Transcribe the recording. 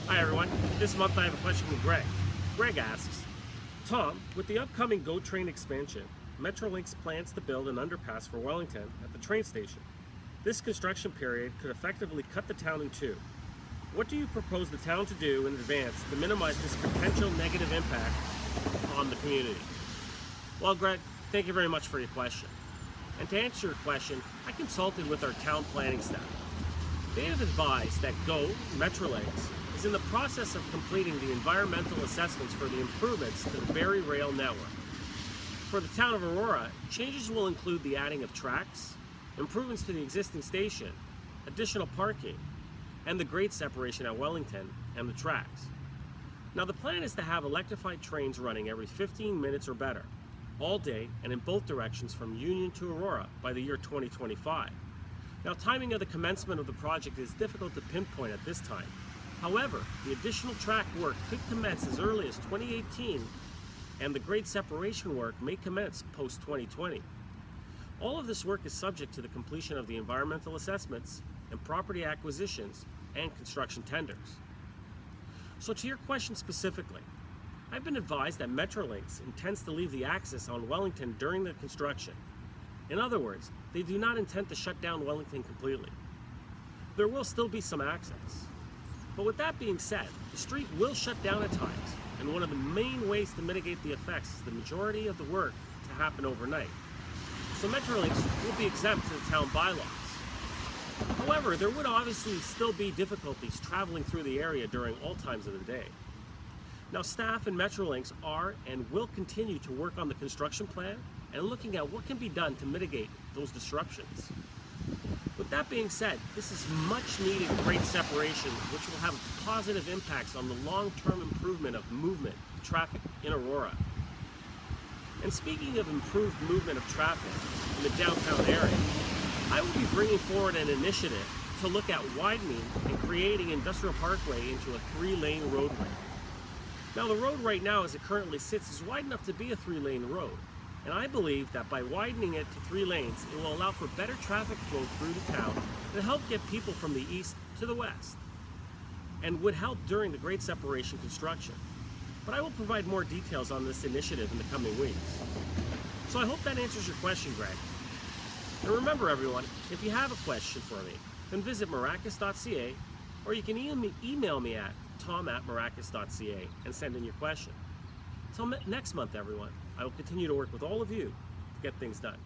Hi everyone. This month I have a question from Greg. Greg asks, Tom, with the upcoming GO train expansion, Metrolinx plans to build an underpass for Wellington at the train station. This construction period could effectively cut the town in two. What do you propose the town to do in advance to minimize this potential negative impact on the community? Well, Greg, thank you very much for your question. And to answer your question, I consulted with our town planning staff. They have advised that GO, Metrolinx, is in the process of completing the environmental assessments for the improvements to the Barrie Rail network. For the town of Aurora, changes will include the adding of tracks, improvements to the existing station, additional parking, and the grade separation at Wellington and the tracks. Now the plan is to have electrified trains running every 15 minutes or better, all day and in both directions from Union to Aurora by the year 2025. Now timing of the commencement of the project is difficult to pinpoint at this time. However, the additional track work could commence as early as 2018 and the grade separation work may commence post-2020. All of this work is subject to the completion of the environmental assessments and property acquisitions and construction tenders. So to your question specifically, I've been advised that Metrolinx intends to leave the access on Wellington during the construction. In other words, they do not intend to shut down Wellington completely. There will still be some access. But with that being said, the street will shut down at times, and one of the main ways to mitigate the effects is the majority of the work to happen overnight. So Metrolinx will be exempt to the town bylaws. However, there would obviously still be difficulties traveling through the area during all times of the day. Now staff and Metrolinx are and will continue to work on the construction plan and looking at what can be done to mitigate those disruptions. With that being said, this is much needed grade separation which will have positive impacts on the long-term improvement of movement of traffic in Aurora. And speaking of improved movement of traffic in the downtown area, I will be bringing forward an initiative to look at widening and creating Industrial Parkway into a 3-lane roadway. Now the road right now as it currently sits is wide enough to be a 3-lane road. And I believe that by widening it to 3 lanes, it will allow for better traffic flow through the town and help get people from the east to the west, and would help during the grade separation construction. But I will provide more details on this initiative in the coming weeks. So I hope that answers your question, Greg. And remember everyone, if you have a question for me, then visit maracas.ca, or you can email me at tom@maracas.ca and send in your question. Until next month, everyone, I will continue to work with all of you to get things done.